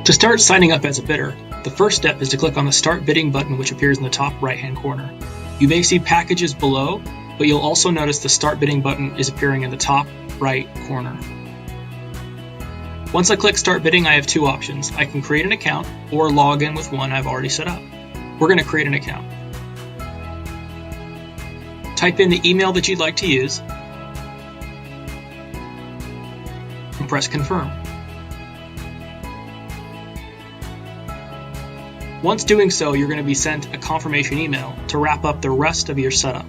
To start signing up as a bidder, the first step is to click on the Start Bidding button, which appears in the top right-hand corner. You may see packages below, but you'll also notice the Start Bidding button is appearing in the top right corner. Once I click Start Bidding, I have two options. I can create an account or log in with one I've already set up. We're going to create an account. Type in the email that you'd like to use and press Confirm. Once doing so, you're going to be sent a confirmation email to wrap up the rest of your setup.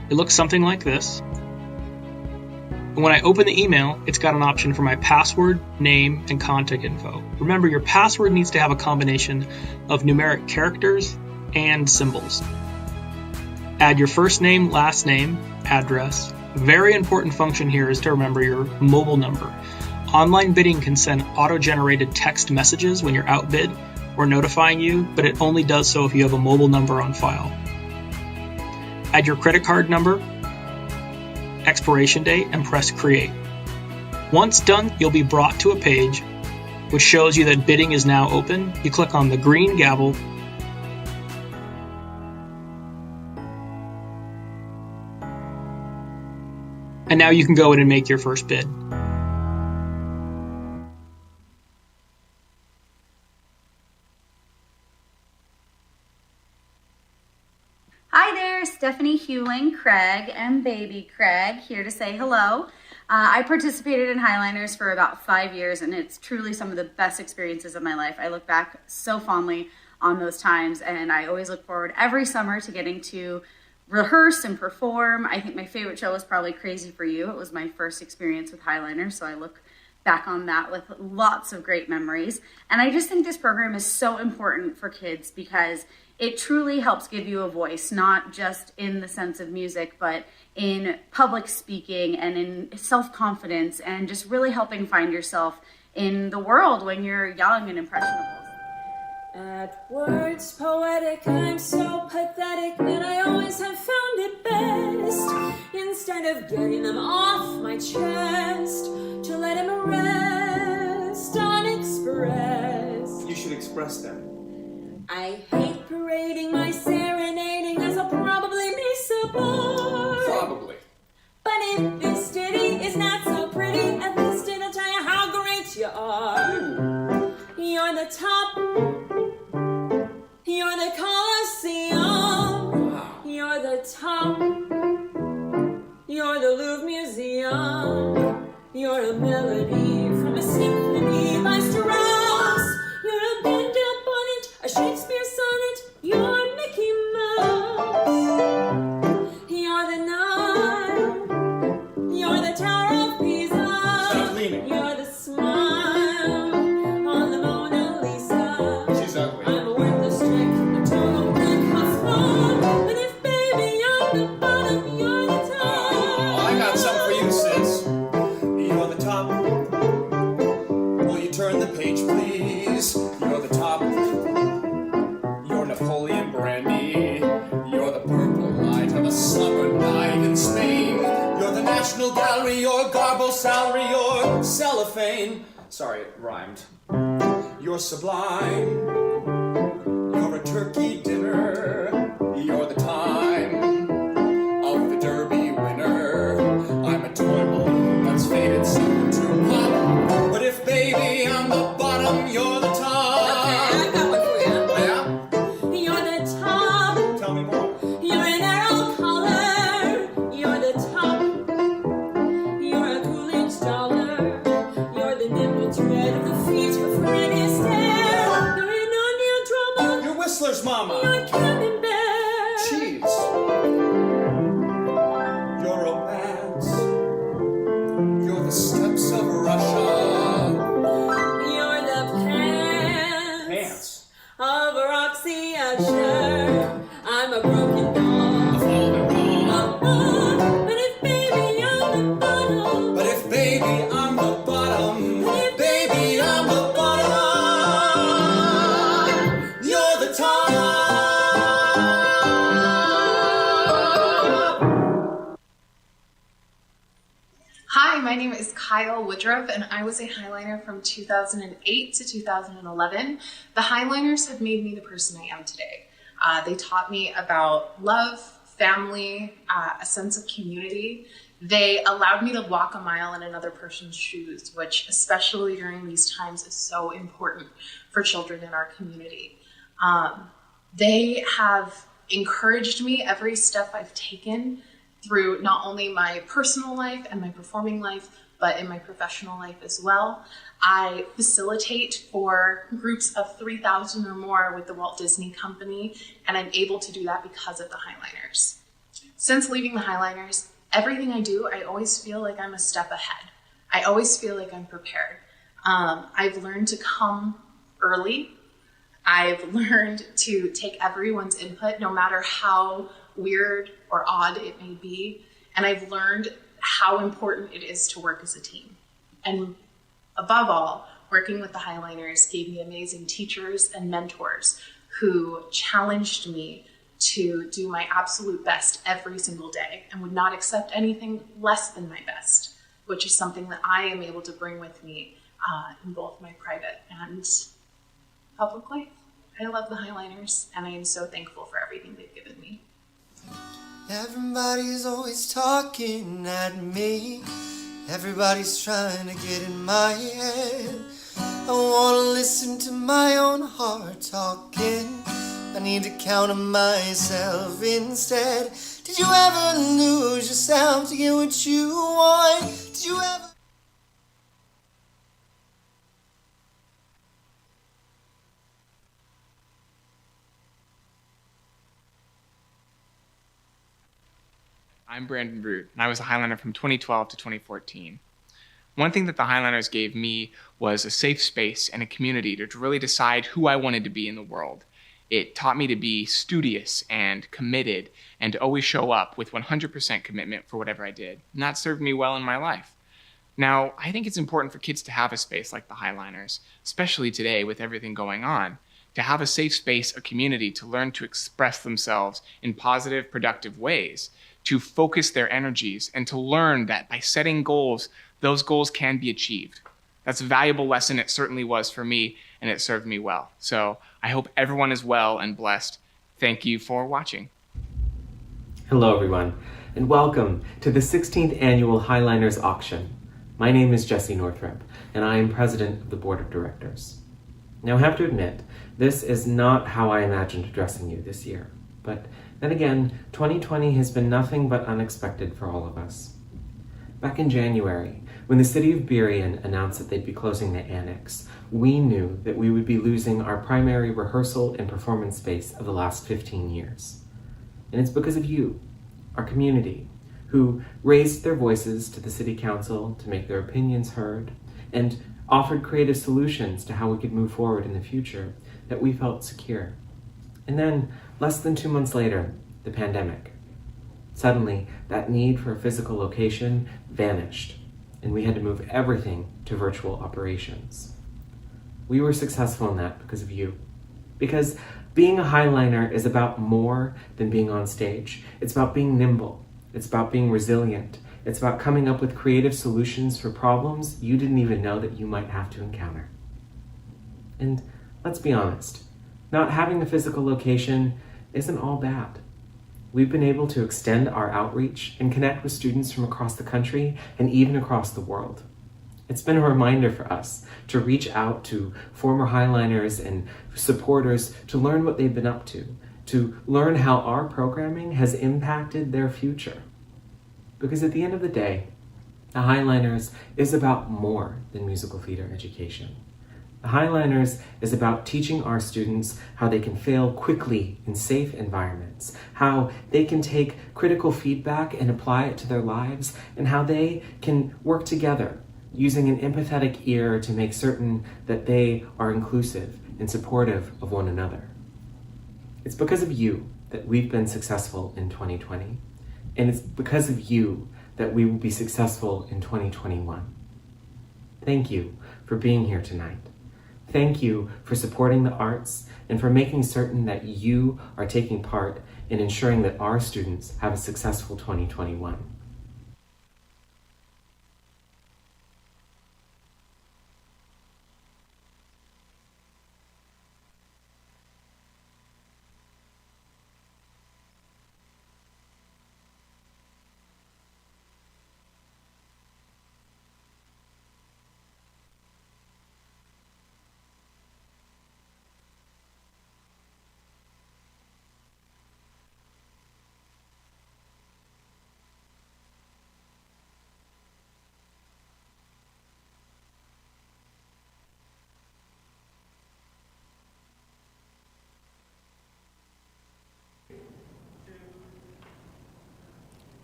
It looks something like this. And when I open the email, it's got an option for my password, name, and contact info. Remember, your password needs to have a combination of numeric characters and symbols. Add your first name, last name, address. A very important function here is to remember your mobile number. Online bidding can send auto-generated text messages when you're outbid or notifying you, but it only does so if you have a mobile number on file. Add your credit card number, expiration date, and press Create. Once done, you'll be brought to a page which shows you that bidding is now open. You click on the green gavel and now you can go in and make your first bid. Hi there, Stephanie Hewling, Craig, and baby Craig here to say hello. I participated in Highliners for about 5 years, and it's truly some of the best experiences of my life. I look back so fondly on those times, and I always look forward every summer to getting to rehearse and perform. I think my favorite show was probably Crazy for You. It was my first experience with Highliners, so I look back on that with lots of great memories. And I just think this program is so important for kids because it truly helps give you a voice, not just in the sense of music, but in public speaking and in self-confidence and just really helping find yourself in the world when you're young and impressionable. At words poetic, I'm so pathetic that I always have found it best, instead of getting them off my chest, to let them rest unexpressed. You should express them. I hate parading my serenading, as I'll probably miss a bar. Probably. But if this ditty is not so pretty, at least it'll tell you how great you are. You're the top. You're the Colosseum. Wow. You're the top. You're the Louvre Museum. You're a melody from a symphony by Strauss. You're a bend-up bonnet, a Shakespeare sonnet. You're Mickey Mouse. You're the Nile. You're the Tower of Pisa. Stop leaning. You're the smile on the Mona Lisa. She's ugly. I'm a worthless trick, a total brick of fun. But if baby you're the bottom, you're the top. Oh, I got something for you, sis. You're the top. Will you turn the page, please? You're the top. You're Napoleon Brandy. You're the purple light of a summer night in Spain. You're the National Gallery, your garbo salary, your cellophane. Sorry, it rhymed. You're sublime. You're a turkey dinner. You're the time of the Derby winner. I'm a toy balloon that's faded soon to pop. But if baby I'm the bottom, you're the top. I got one for you. Yeah? You're the top. Tell me more. You're an arrow collar. You're the top. You're a Coolidge dollar. You're the nimble tread of the feet of Fred Astaire. You're an onion drama. You're Whistler's mama. Kyle Woodruff, and I was a Highliner from 2008 to 2011. The Highliners have made me the person I am today. They taught me about love, family, a sense of community. They allowed me to walk a mile in another person's shoes, which especially during these times is so important for children in our community. They have encouraged me every step I've taken through not only my personal life and my performing life, but in my professional life as well. I facilitate for groups of 3,000 or more with the Walt Disney Company, and I'm able to do that because of the Highliners. Since leaving the Highliners, everything I do, I always feel like I'm a step ahead. I always feel like I'm prepared. I've learned to come early. I've learned to take everyone's input, no matter how weird or odd it may be. And I've learned how important it is to work as a team. And above all, working with the Highliners gave me amazing teachers and mentors who challenged me to do my absolute best every single day and would not accept anything less than my best, which is something that I am able to bring with me in both my private and public life. I love the Highliners, and I am so thankful for everything they've given me. Everybody's always talking at me. Everybody's trying to get in my head. I wanna listen to my own heart talking. I need to counter myself instead. Did you ever lose yourself to get what you want? Did you ever... I'm Brandon Root, and I was a Highliner from 2012 to 2014. One thing that the Highliners gave me was a safe space and a community to really decide who I wanted to be in the world. It taught me to be studious and committed and to always show up with 100% commitment for whatever I did. And that served me well in my life. Now, I think it's important for kids to have a space like the Highliners, especially today with everything going on, to have a safe space, a community to learn to express themselves in positive, productive ways, to focus their energies, and to learn that by setting goals, those goals can be achieved. That's a valuable lesson. It certainly was for me, and it served me well. So I hope everyone is well and blessed. Thank you for watching. Hello, everyone, and welcome to the 16th Annual Highliners Auction. My name is Jesse Northrup, and I am president of the board of directors. Now, I have to admit, this is not how I imagined addressing you this year. But then again, 2020 has been nothing but unexpected for all of us. Back in January, when the city of Burien announced that they'd be closing the annex, we knew that we would be losing our primary rehearsal and performance space of the last 15 years. And it's because of you, our community, who raised their voices to the city council to make their opinions heard and offered creative solutions to how we could move forward in the future, that we felt secure. And then, less than 2 months later, the pandemic. Suddenly, that need for a physical location vanished, and we had to move everything to virtual operations. We were successful in that because of you. Because being a Highliner is about more than being on stage. It's about being nimble. It's about being resilient. It's about coming up with creative solutions for problems you didn't even know that you might have to encounter. And let's be honest, not having a physical location isn't all bad. We've been able to extend our outreach and connect with students from across the country and even across the world. It's been a reminder for us to reach out to former Highliners and supporters to learn what they've been up to learn how our programming has impacted their future. Because at the end of the day, the Highliners is about more than musical theater education. The Highliners is about teaching our students how they can fail quickly in safe environments, how they can take critical feedback and apply it to their lives, and how they can work together using an empathetic ear to make certain that they are inclusive and supportive of one another. It's because of you that we've been successful in 2020, and it's because of you that we will be successful in 2021. Thank you for being here tonight. Thank you for supporting the arts and for making certain that you are taking part in ensuring that our students have a successful 2021.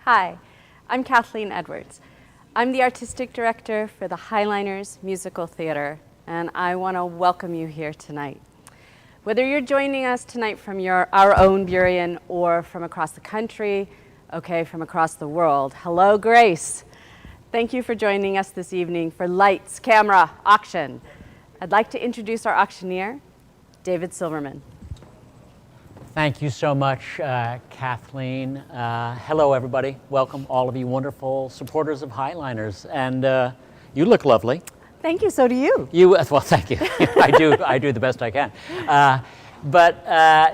Hi, I'm Kathleen Edwards. I'm the artistic director for the Highliners Musical Theater, and I want to welcome you here tonight. Whether you're joining us tonight from our own Burien or from across the country, okay, from across the world, hello, Grace. Thank you for joining us this evening for Lights, Camera, Auction. I'd like to introduce our auctioneer, David Silverman. Thank you so much, Kathleen. Hello, everybody. Welcome, all of you wonderful supporters of Highliners. And you look lovely. Thank you, so do you. Well, thank you. I do the best I can. But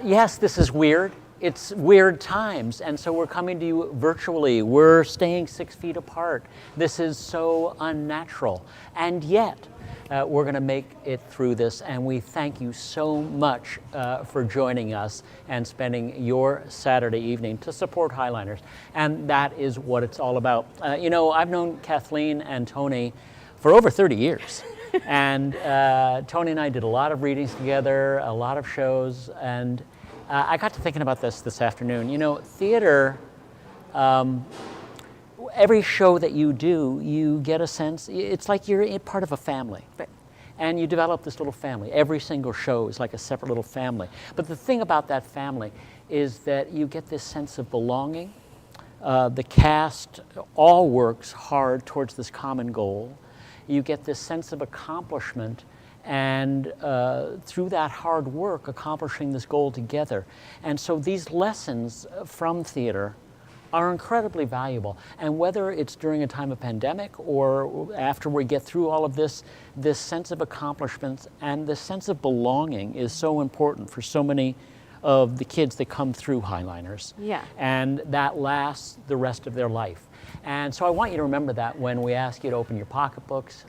yes, this is weird. It's weird times, and so we're coming to you virtually. We're staying 6 feet apart. This is so unnatural. And yet, we're going to make it through this, and we thank you so much for joining us and spending your Saturday evening to support Highliners. And that is what it's all about. You know, I've known Kathleen and Tony for over 30 years. And Tony and I did a lot of readings together, a lot of shows, and I got to thinking about this afternoon. You know, theater, every show that you do, you get a sense, it's like you're part of a family. And you develop this little family. Every single show is like a separate little family. But the thing about that family is that you get this sense of belonging. The cast all works hard towards this common goal. You get this sense of accomplishment, and through that hard work, accomplishing this goal together. And so these lessons from theater are incredibly valuable. And whether it's during a time of pandemic or after we get through all of this, this sense of accomplishments and this sense of belonging is so important for so many of the kids that come through Highliners. Yeah. And that lasts the rest of their life. And so I want you to remember that when we ask you to open your pocketbooks,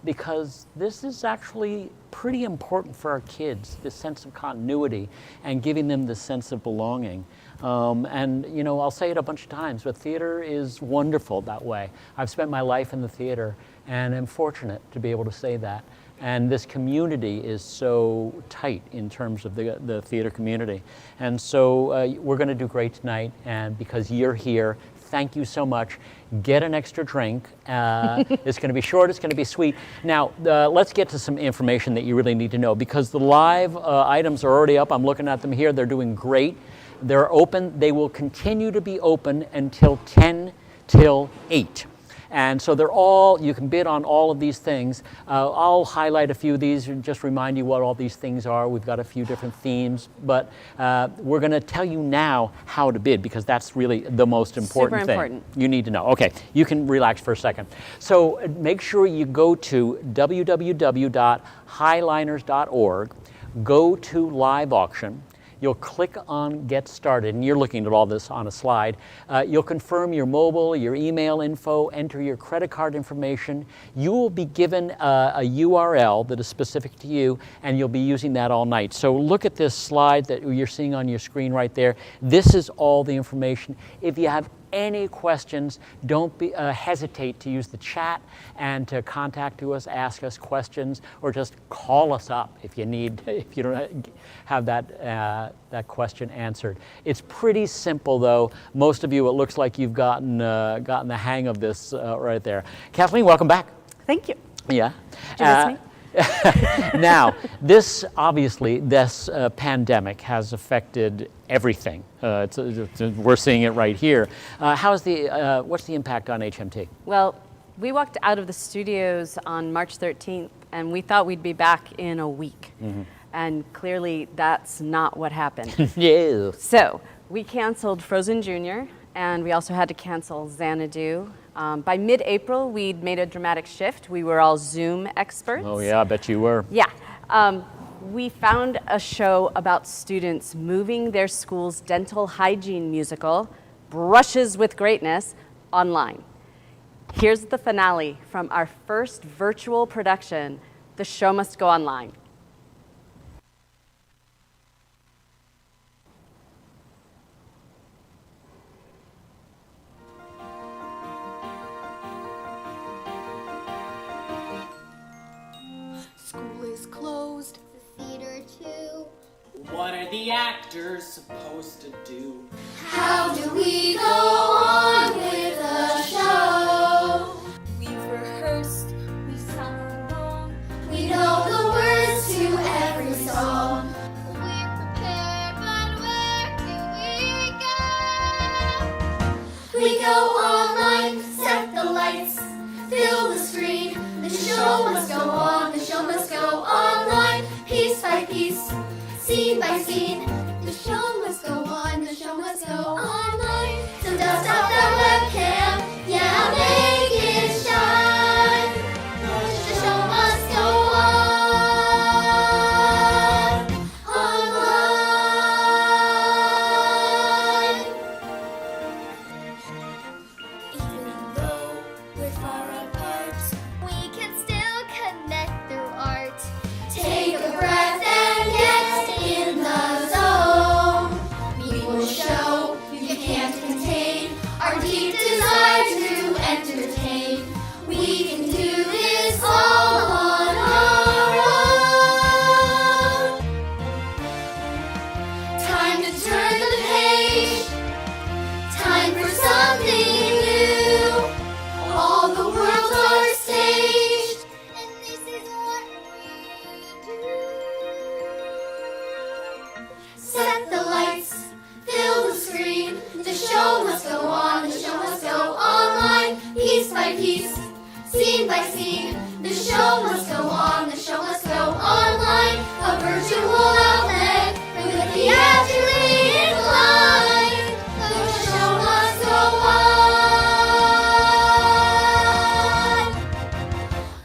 because this is actually pretty important for our kids, this sense of continuity and giving them this sense of belonging. And you know, I'll say it a bunch of times, but theater is wonderful that way. I've spent my life in the theater and am fortunate to be able to say that. And this community is so tight in terms of the theater community. And so we're going to do great tonight, and because you're here, thank you so much. Get an extra drink. It's going to be short, it's going to be sweet. Now, let's get to some information that you really need to know, because the live items are already up. I'm looking at them here. They're doing great. They're open. They will continue to be open until 10 till 8. And so they're all, you can bid on all of these things. I'll highlight a few of these and just remind you what all these things are. We've got a few different themes, but we're going to tell you now how to bid, because that's really the most important thing you need to know. Okay, you can relax for a second. So make sure you go to www.highliners.org, go to live auction. You'll click on Get Started, and you're looking at all this on a slide. You'll confirm your mobile, your email info, enter your credit card information. You will be given a URL that is specific to you, and you'll be using that all night. So look at this slide that you're seeing on your screen right there. This is all the information. If you have any questions, don't hesitate to use the chat and to contact us, ask us questions, or just call us up if you need, if you don't have that question answered. It's pretty simple, though. Most of you, it looks like you've gotten the hang of this right there. Kathleen, welcome back. Thank you. Yeah. Did you miss me? Now, this pandemic has affected everything. We're seeing it right here. What's the impact on HMT? Well, we walked out of the studios on March 13th, and we thought we'd be back in a week. Mm-hmm. And clearly, that's not what happened. Yeah. So we canceled Frozen Jr., and we also had to cancel Xanadu. By mid-April, we'd made a dramatic shift. We were all Zoom experts. Oh yeah, I bet you were. Yeah. We found a show about students moving their school's dental hygiene musical, Brushes with Greatness, online. Here's the finale from our first virtual production, The Show Must Go Online. School is closed. The theater too. What are the actors supposed to do? How do we go on? online. Set the lights, fill the screen. The show must go on, the show must go online. Piece by piece, scene by scene. The show must go on, the show must go online. So dust off that webcam, yeah, make it shine. The show must go on online. Even though we're far apart, we can still connect through art. Take a breath and get in the zone. We will show you can't contain our deep desire to entertain. We can do this all on our own. Time to turn the page. Time for something new. All the worlds are staged, and this is what we do. Set the lights, fill the screen. The show must go on, the show must go online. Piece by piece, scene by scene. The show must go on, the show must go online. A virtual outlet with a theatrically inclined. The show must go on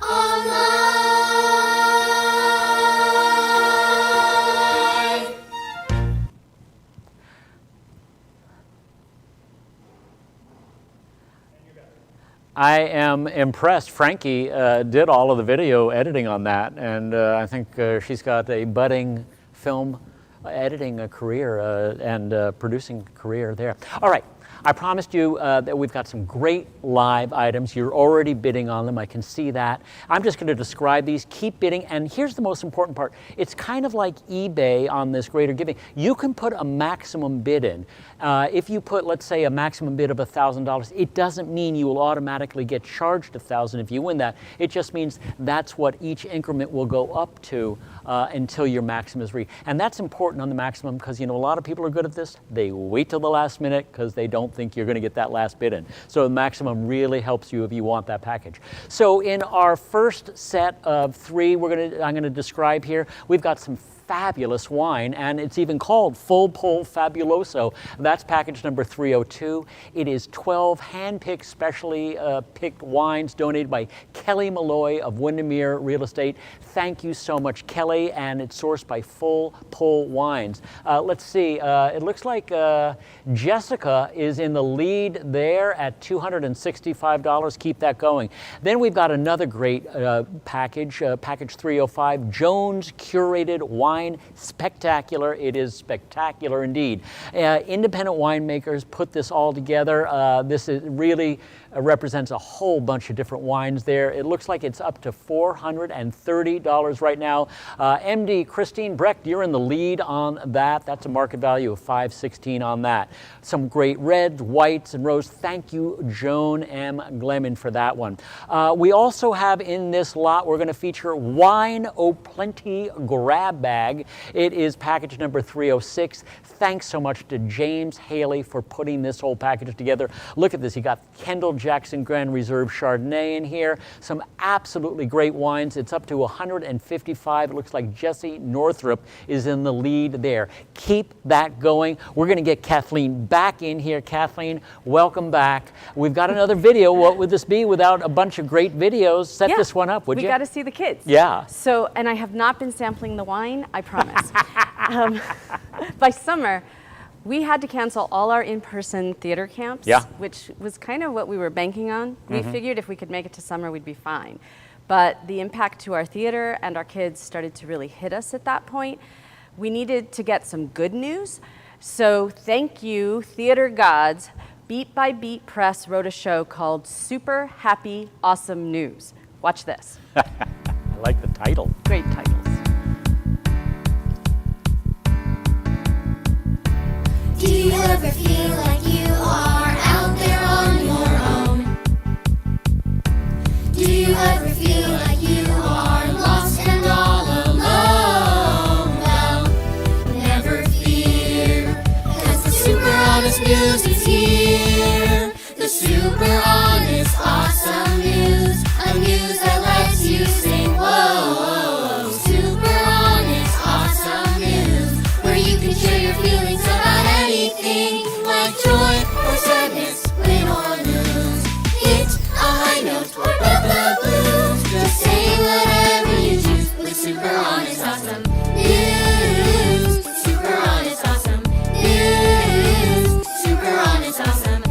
online. I am impressed. Frankie did all of the video editing on that, and I think she's got a budding film editing career and producing career there. All right. I promised you that we've got some great live items. You're already bidding on them. I can see that. I'm just going to describe these. Keep bidding. And here's the most important part. It's kind of like eBay on this Greater Giving. You can put a maximum bid in. If you put, let's say, a maximum bid of $1,000, it doesn't mean you will automatically get charged $1,000 if you win that. It just means that's what each increment will go up to until your maximum is reached. And that's important on the maximum because, you know, a lot of people are good at this. They wait till the last minute because they don't think you're going to get that last bid in. So the maximum really helps you if you want that package. So in our first set of three, I'm going to describe here. We've got some fabulous wine, and it's even called Full Pull Fabuloso. That's package number 302. It is 12 hand-picked, specially picked wines donated by Kelly Malloy of Windermere Real Estate. Thank you so much, Kelly, and it's sourced by Full Pull Wines. Let's see, it looks like Jessica is in the lead there at $265. Keep that going. Then we've got another great package, package 305, Jones Curated Wine Spectacular. It is spectacular indeed. Independent winemakers put this all together. This is really represents a whole bunch of different wines there. It looks like it's up to $430 right now. MD Christine Brecht, you're in the lead on that. That's a market value of $516 on that. Some great reds, whites, and rose. Thank you, Joan M. Glemon, for that one. We also have in this lot, we're going to feature Wine O'Plenty Grab Bag. It is package number 306. Thanks so much to James Haley for putting this whole package together. Look at this. You got Kendall Jackson Grand Reserve Chardonnay in here. Some absolutely great wines. It's up to $155. It looks like Jesse Northrup is in the lead there. Keep that going. We're going to get Kathleen back in here. Kathleen, welcome back. We've got another video. What would this be without a bunch of great videos? Set this one up, would you? We got to see the kids. Yeah. So, and I have not been sampling the wine, I promise. By summer, we had to cancel all our in-person theater camps, which was kind of what we were banking on. We figured if we could make it to summer, we'd be fine. But the impact to our theater and our kids started to really hit us at that point. We needed to get some good news. So thank you, theater gods. Beat by Beat Press wrote a show called Super Happy Awesome News. Watch this. I like the title. Great titles. Do you ever feel like you are out there on your own? Do you ever feel like you are lost and all alone? Well, never fear, 'cause the super honest news is here. The Super honest, awesome news. A news that lets you sing whoa. Super honest, awesome news. Where you can share your feelings about anything, like joy or sadness, win or lose. Hit a high note or bump the blues. Just say whatever you choose with super honest, awesome news. Super honest, awesome news. Super honest, awesome news.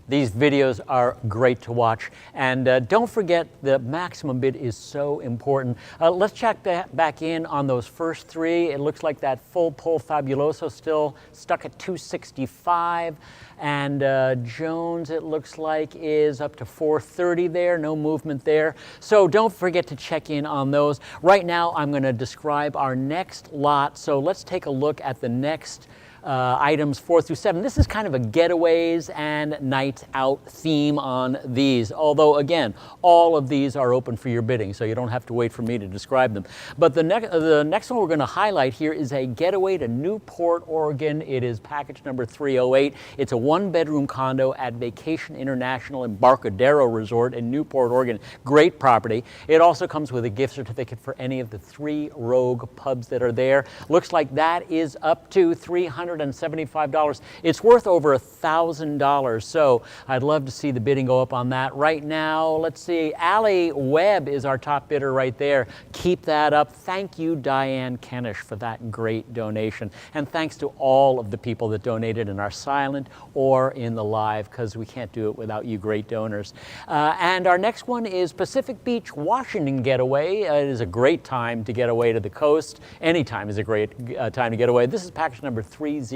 These videos are great to watch. And don't forget the maximum bid is so important. Let's check back in on those first three. It looks like that full pull Fabuloso still stuck at 265. And Jones, it looks like, is up to 430 there. No movement there. So don't forget to check in on those. Right now, I'm going to describe our next lot. So let's take a look at the next items 4 through 7. This is kind of a getaways and night out theme on these. Although, again, all of these are open for your bidding, so you don't have to wait for me to describe them. But the next one we're going to highlight here is a getaway to Newport, Oregon. It is package number 308. It's a one-bedroom condo at Vacation International Embarcadero Resort in Newport, Oregon. Great property. It also comes with a gift certificate for any of the 3 Rogue pubs that are there. Looks like that is up to $375. It's worth over $1,000, so I'd love to see the bidding go up on that. Right now, let's see, Allie Webb is our top bidder right there. Keep that up. Thank you, Diane Kenish, for that great donation. And thanks to all of the people that donated in our silent or in the live, because we can't do it without you great donors. And our next one is Pacific Beach, Washington getaway. It is a great time to get away to the coast. Any time is a great time to get away. This is package number 309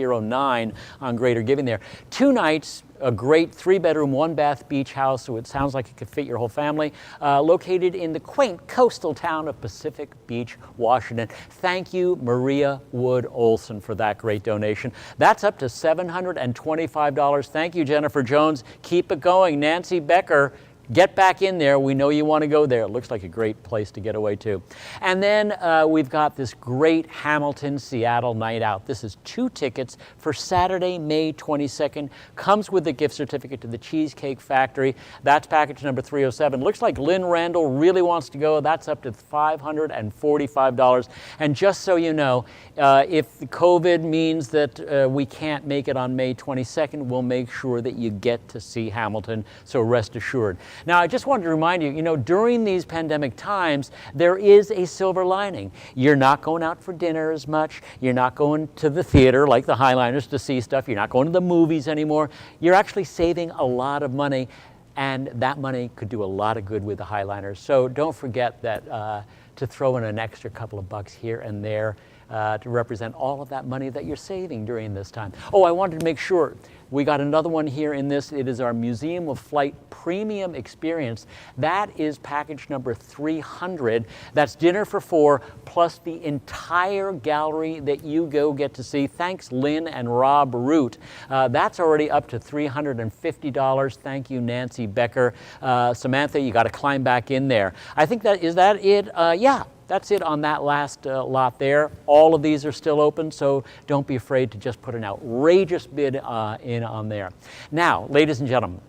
on Greater Giving there. 2 nights, a great 3-bedroom, 1-bath beach house, so it sounds like it could fit your whole family, located in the quaint coastal town of Pacific Beach, Washington. Thank you, Maria Wood Olson, for that great donation. That's up to $725. Thank you, Jennifer Jones. Keep it going. Nancy Becker, get back in there. We know you want to go there. It looks like a great place to get away to. And then we've got this great Hamilton, Seattle night out. This is 2 tickets for Saturday, May 22nd. Comes with a gift certificate to the Cheesecake Factory. That's package number 307. Looks like Lynn Randall really wants to go. That's up to $545. And just so you know, if COVID means that we can't make it on May 22nd, we'll make sure that you get to see Hamilton, so rest assured. Now, I just wanted to remind you, during these pandemic times, there is a silver lining. You're not going out for dinner as much. You're not going to the theater like the Highliners to see stuff. You're not going to the movies anymore. You're actually saving a lot of money, and that money could do a lot of good with the Highliners. So don't forget that to throw in an extra couple of bucks here and there to represent all of that money that you're saving during this time. Oh, I wanted to make sure. We got another one here in this. It is our Museum of Flight Premium Experience. That is package number 300. That's dinner for 4, plus the entire gallery that you get to see. Thanks, Lynn and Rob Root. That's already up to $350. Thank you, Nancy Becker. Samantha, you got to climb back in there. I think is that it? Yeah. That's it on that last lot there. All of these are still open, so don't be afraid to just put an outrageous bid in on there. Now, ladies and gentlemen,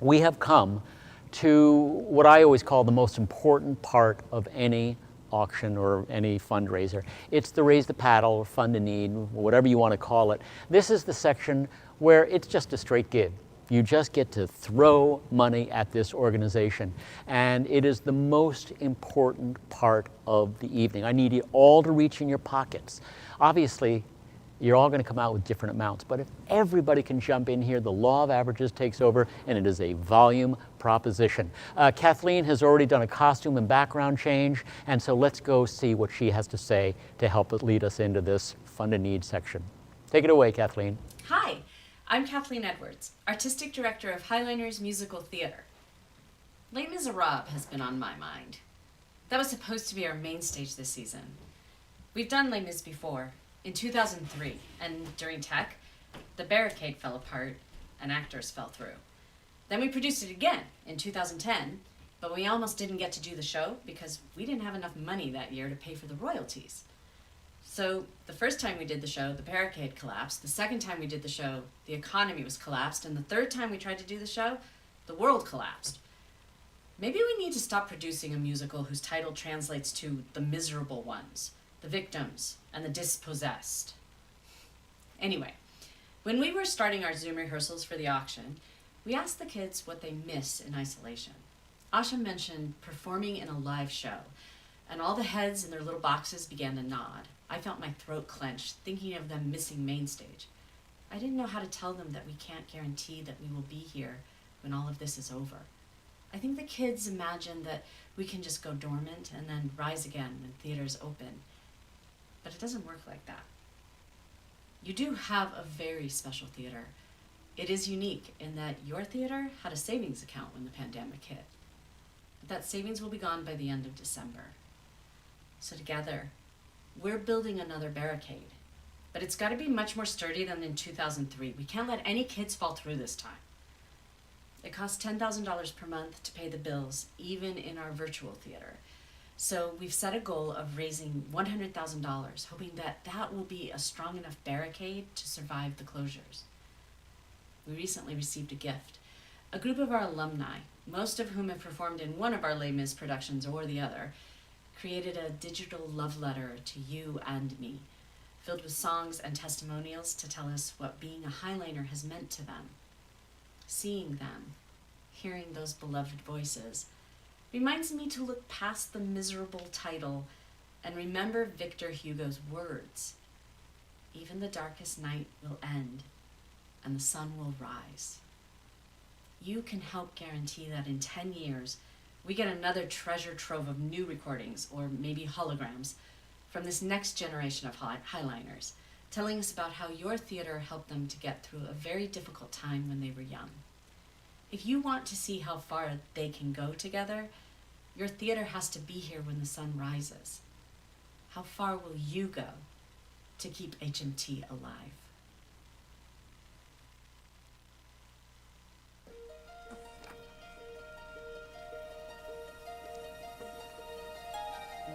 we have come to what I always call the most important part of any auction or any fundraiser. It's the Raise the Paddle or Fund a Need, whatever you want to call it. This is the section where it's just a straight give. You just get to throw money at this organization. And it is the most important part of the evening. I need you all to reach in your pockets. Obviously, you're all going to come out with different amounts, but if everybody can jump in here, the law of averages takes over, and it is a volume proposition. Kathleen has already done a costume and background change, and so let's go see what she has to say to help lead us into this Fund a Need section. Take it away, Kathleen. Hi. I'm Kathleen Edwards, Artistic Director of Highliners Musical Theater. Les Miserables has been on my mind. That was supposed to be our main stage this season. We've done Les Mis before, in 2003, and during tech, the barricade fell apart and actors fell through. Then we produced it again in 2010, But we almost didn't get to do the show because we didn't have enough money that year to pay for the royalties. So the first time we did the show, the barricade collapsed. The second time we did the show, the economy was collapsed. And the third time we tried to do the show, the world collapsed. Maybe we need to stop producing a musical whose title translates to the miserable ones, the victims, and the dispossessed. Anyway, when we were starting our Zoom rehearsals for the auction, we asked the kids what they miss in isolation. Asha mentioned performing in a live show, and all the heads in their little boxes began to nod. I felt my throat clench, thinking of them missing main stage. I didn't know how to tell them that we can't guarantee that we will be here when all of this is over. I think the kids imagine that we can just go dormant and then rise again when theaters open. But it doesn't work like that. You do have a very special theater. It is unique in that your theater had a savings account when the pandemic hit. But that savings will be gone by the end of December. So together, we're building another barricade. But it's got to be much more sturdy than in 2003. We can't let any kids fall through this time. It costs $10,000 per month to pay the bills, even in our virtual theater. So we've set a goal of raising $100,000, hoping that that will be a strong enough barricade to survive the closures. We recently received a gift. A group of our alumni, most of whom have performed in one of our Les Mis productions or the other, created a digital love letter to you and me, filled with songs and testimonials to tell us what being a Highliner has meant to them. Seeing them, hearing those beloved voices, reminds me to look past the miserable title and remember Victor Hugo's words. Even the darkest night will end, and the sun will rise. You can help guarantee that in 10 years, we get another treasure trove of new recordings, or maybe holograms, from this next generation of Highliners, telling us about how your theater helped them to get through a very difficult time when they were young. If you want to see how far they can go together, your theater has to be here when the sun rises. How far will you go to keep HMT alive?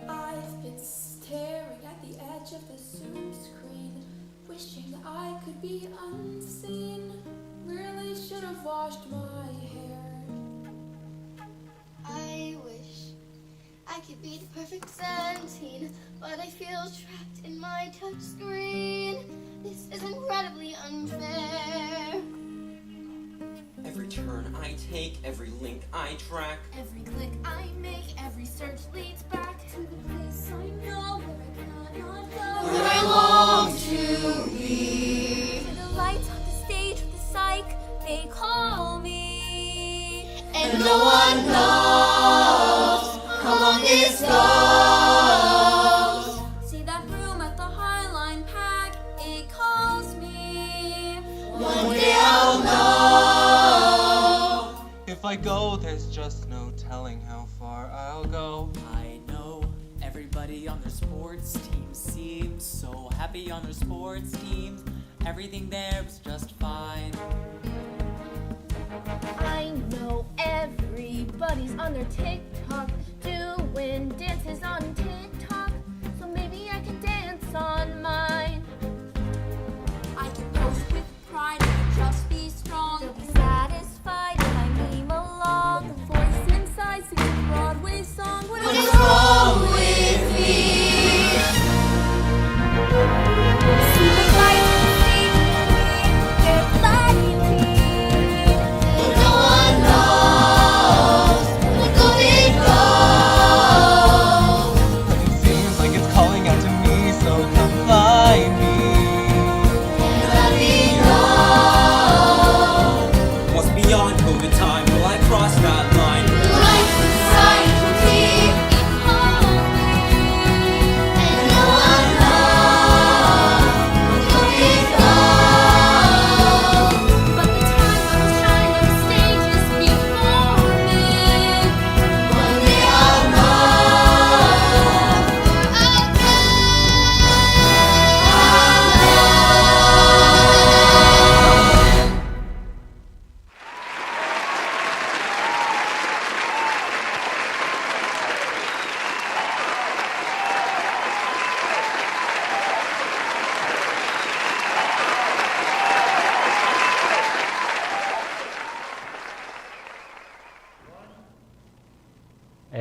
I've been staring at the edge of the Zoom screen, wishing I could be unseen. Really should have washed my hair. I wish I could be the perfect 17, but I feel trapped in my touch screen. This is incredibly unfair. Every turn I take, every link I track, Every click I make, every search leads back to the place I know where I cannot go. Where I long to be. To the lights on the stage with the psych, they call me. And no one knows how long this goes. See that room at the Highline pack, it calls me. One day I'll know. If I go, there's just no telling how far I'll go. I know everybody on their sports team seems so happy on their sports teams. Everything there is just fine. I know everybody's on their TikTok, doing dances on TikTok, so maybe I can dance on mine. I can post with pride and just be strong. They'll be satisfied if I meme along. The voice inside sings a Broadway song. What is wrong with me? See the lights on the stage with me, they're flying me. And no one knows what goes it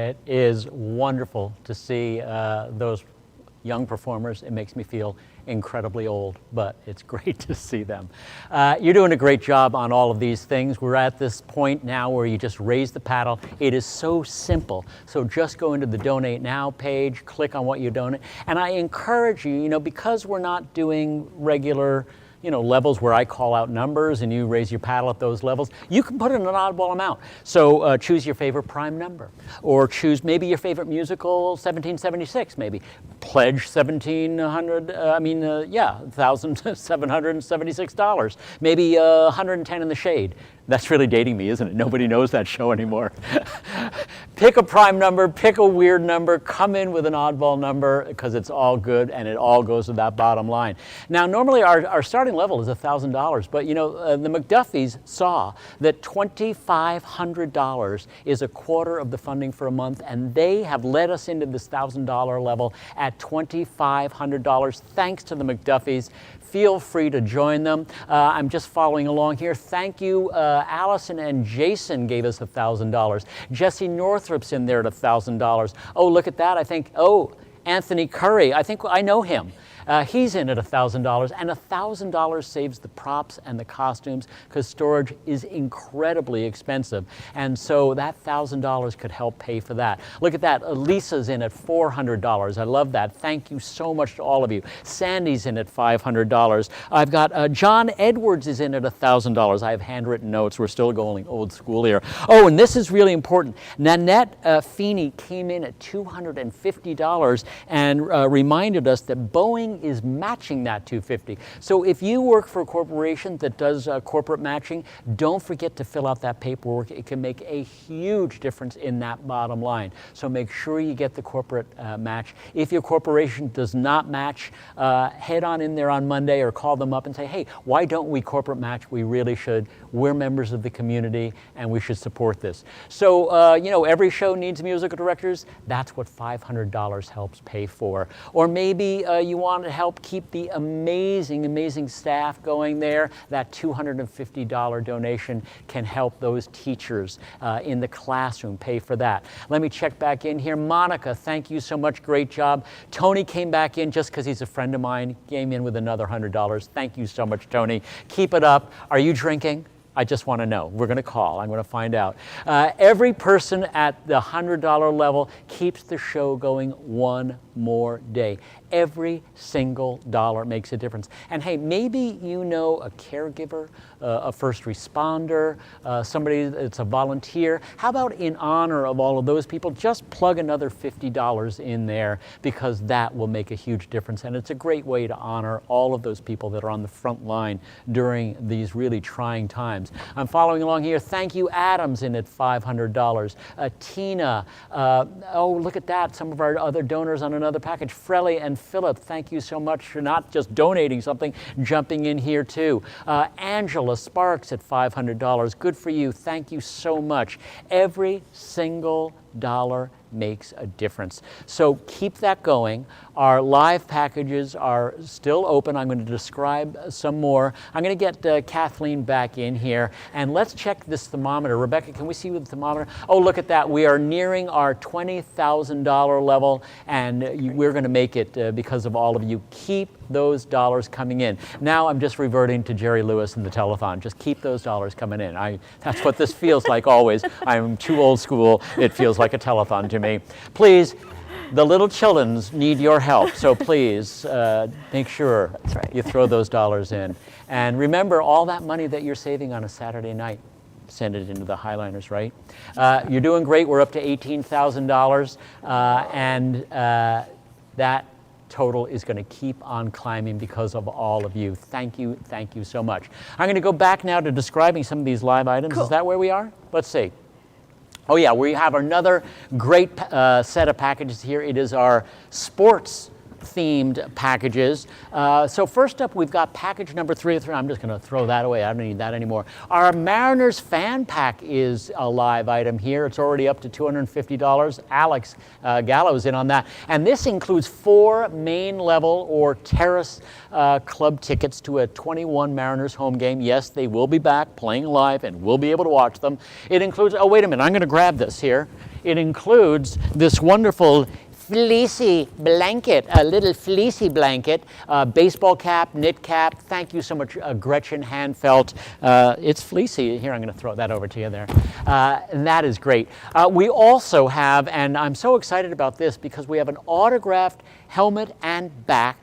It is wonderful to see those young performers. It makes me feel incredibly old, but it's great to see them. You're doing a great job on all of these things. We're at this point now where you just raise the paddle. It is so simple. So just go into the Donate Now page, click on what you donate. And I encourage you, because we're not doing regular levels where I call out numbers and you raise your paddle at those levels, you can put in an oddball amount. So choose your favorite prime number, or choose maybe your favorite musical, 1776 maybe. Pledge $1,776. Maybe 110 in the shade. That's really dating me, isn't it? Nobody knows that show anymore. Pick a prime number, pick a weird number, come in with an oddball number, because it's all good and it all goes to that bottom line. Now, normally our starting level is $1,000, but the McDuffies saw that $2,500 is a quarter of the funding for a month, and they have led us into this $1,000 level at $2,500. Thanks to the McDuffies. Feel free to join them. I'm just following along here. Thank you. Allison and Jason gave us $1,000. Jesse Northrup's in there at $1,000. Oh, look at that. Anthony Curry. I think I know him. He's in at $1,000, and $1,000 saves the props and the costumes, because storage is incredibly expensive. And so that $1,000 could help pay for that. Look at that. Lisa's in at $400. I love that. Thank you so much to all of you. Sandy's in at $500. I've got John Edwards is in at $1,000. I have handwritten notes. We're still going old school here. Oh, and this is really important. Nanette Feeney came in at $250 and reminded us that Boeing is matching that $250. So if you work for a corporation that does corporate matching, don't forget to fill out that paperwork. It can make a huge difference in that bottom line. So make sure you get the corporate match. If your corporation does not match, head on in there on Monday or call them up and say, hey, why don't we corporate match? We really should. We're members of the community and we should support this. So, every show needs musical directors. That's what $500 helps pay for. Or maybe you want to help keep the amazing, amazing staff going there. That $250 donation can help those teachers in the classroom pay for that. Let me check back in here. Monica, thank you so much. Great job. Tony came back in just because he's a friend of mine. Came in with another $100. Thank you so much, Tony. Keep it up. Are you drinking? I just want to know. We're going to call. I'm going to find out. Every person at the $100 level keeps the show going one more day. Every single dollar makes a difference. And hey, maybe you know a caregiver, a first responder, somebody that's a volunteer. How about in honor of all of those people, just plug another $50 in there, because that will make a huge difference. And it's a great way to honor all of those people that are on the front line during these really trying times. I'm following along here. Thank you, Adams, in at $500. Tina, oh, look at that. Some of our other donors on another package. Frelly and Philip, thank you so much for not just donating something, jumping in here too. Angela Sparks at $500. Good for you. Thank you so much. Every single dollar makes a difference. So keep that going. Our live packages are still open. I'm going to describe some more. I'm going to get Kathleen back in here, and let's check this thermometer. Rebecca, can we see with the thermometer? Oh, look at that. We are nearing our $20,000 level, and we're going to make it because of all of you. Keep those dollars coming in. Now I'm just reverting to Jerry Lewis and the telethon. Just keep those dollars coming in. That's what this feels like always. I'm too old school. It feels like a telethon to me. Please, the little childrens need your help, so please make sure you throw those dollars in. And remember, all that money that you're saving on a Saturday night, send it into the Highliners, right? You're doing great. We're up to $18,000, and that total is going to keep on climbing because of all of you. Thank you so much. I'm going to go back now to describing some of these live items. Cool. Is that where we are? Let's see. Oh yeah, we have another great set of packages here. It is our sports themed packages. So first up, we've got package number 3. I'm just going to throw that away. I don't need that anymore. Our Mariners fan pack is a live item here. It's already up to $250. Alex Gallo is in on that. And this includes 4 main level or terrace club tickets to a 21 Mariners home game. Yes, they will be back playing live and we'll be able to watch them. It includes, oh, wait a minute, I'm going to grab this here. It includes this wonderful fleecy blanket, a little fleecy blanket, baseball cap, knit cap. Thank you so much, Gretchen Hanfelt. It's fleecy. Here, I'm going to throw that over to you there. And that is great. We also have, and I'm so excited about this because we have an autographed helmet and back.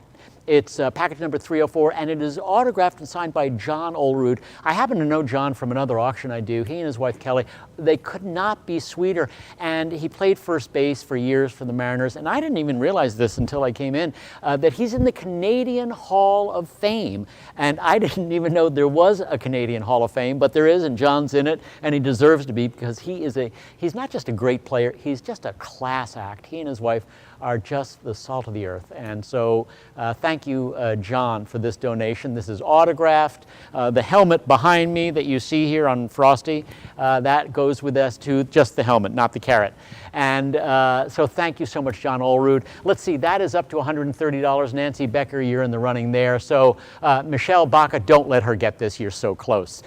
It's package number 304, and it is autographed and signed by John Olerud. I happen to know John from another auction I do. He and his wife Kelly, they could not be sweeter. And he played first base for years for the Mariners. And I didn't even realize this until I came in, that he's in the Canadian Hall of Fame. And I didn't even know there was a Canadian Hall of Fame, but there is, and John's in it, and he deserves to be because he's not just a great player, he's just a class act. He and his wife are just the salt of the earth. And so thank you, John, for this donation. This is autographed. The helmet behind me that you see here on Frosty, that goes with us too, just the helmet, not the carrot. And so thank you so much, John Olerud. Let's see, that is up to $130. Nancy Becker, you're in the running there. So Michelle Baca, don't let her get this, you're so close.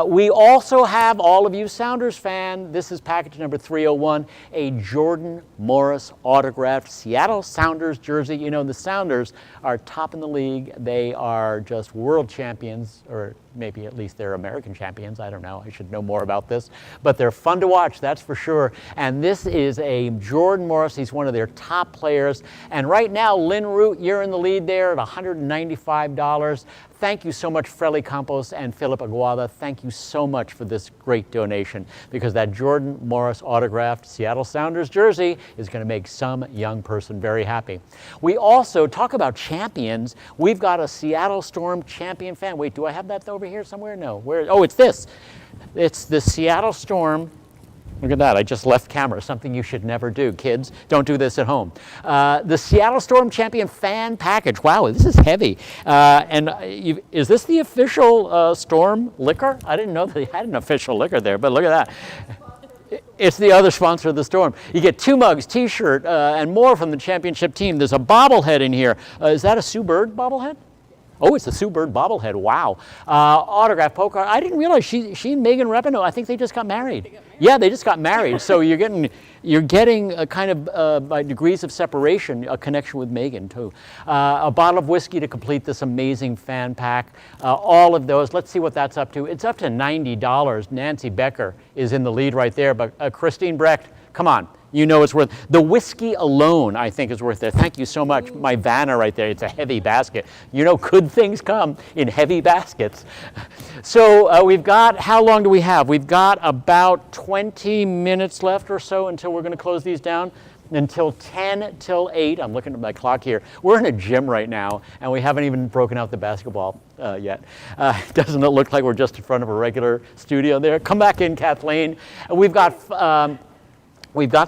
We also have, all of you Sounders fan, this is package number 301, a Jordan Morris autographed Seattle Sounders jersey. You know, the Sounders are top in the league. They are just world champions, or maybe at least they're American champions. I don't know. I should know more about this. But they're fun to watch, that's for sure. And this is a Jordan Morris. He's one of their top players. And right now, Lynn Root, you're in the lead there at $195. Thank you so much, Freli Campos and Philip Aguada. Thank you so much for this great donation, because that Jordan Morris autographed Seattle Sounders jersey is going to make some young person very happy. We also talk about champions. We've got a Seattle Storm champion fan. Wait, do I have that over here somewhere? No. Where? Oh, it's this. It's the Seattle Storm. Look at that, I just left camera, something you should never do. Kids, don't do this at home. The Seattle Storm Champion fan package. Wow, this is heavy. Is this the official Storm liquor? I didn't know they had an official liquor there, but look at that. It's the other sponsor of the Storm. You get 2 mugs, t-shirt, and more from the championship team. There's a bobblehead in here. Is that a Sue Bird bobblehead? Oh, it's a Sue Bird bobblehead. Wow. Autograph poker. I didn't realize she and Megan Rapinoe, I think they just got married. Yeah, they just got married. So you're getting a kind of, by degrees of separation, a connection with Megan, too. A bottle of whiskey to complete this amazing fan pack. All of those. Let's see what that's up to. It's up to $90. Nancy Becker is in the lead right there. But Christine Brecht, come on. You know it's worth, the whiskey alone, I think, is worth it. Thank you so much. My Vanna right there, it's a heavy basket. You know, good things come in heavy baskets. So we've got, how long do we have? We've got about 20 minutes left or so until we're going to close these down. Until 10 till 8. I'm looking at my clock here. We're in a gym right now, and we haven't even broken out the basketball yet. Doesn't it look like we're just in front of a regular studio there? Come back in, Kathleen. We've got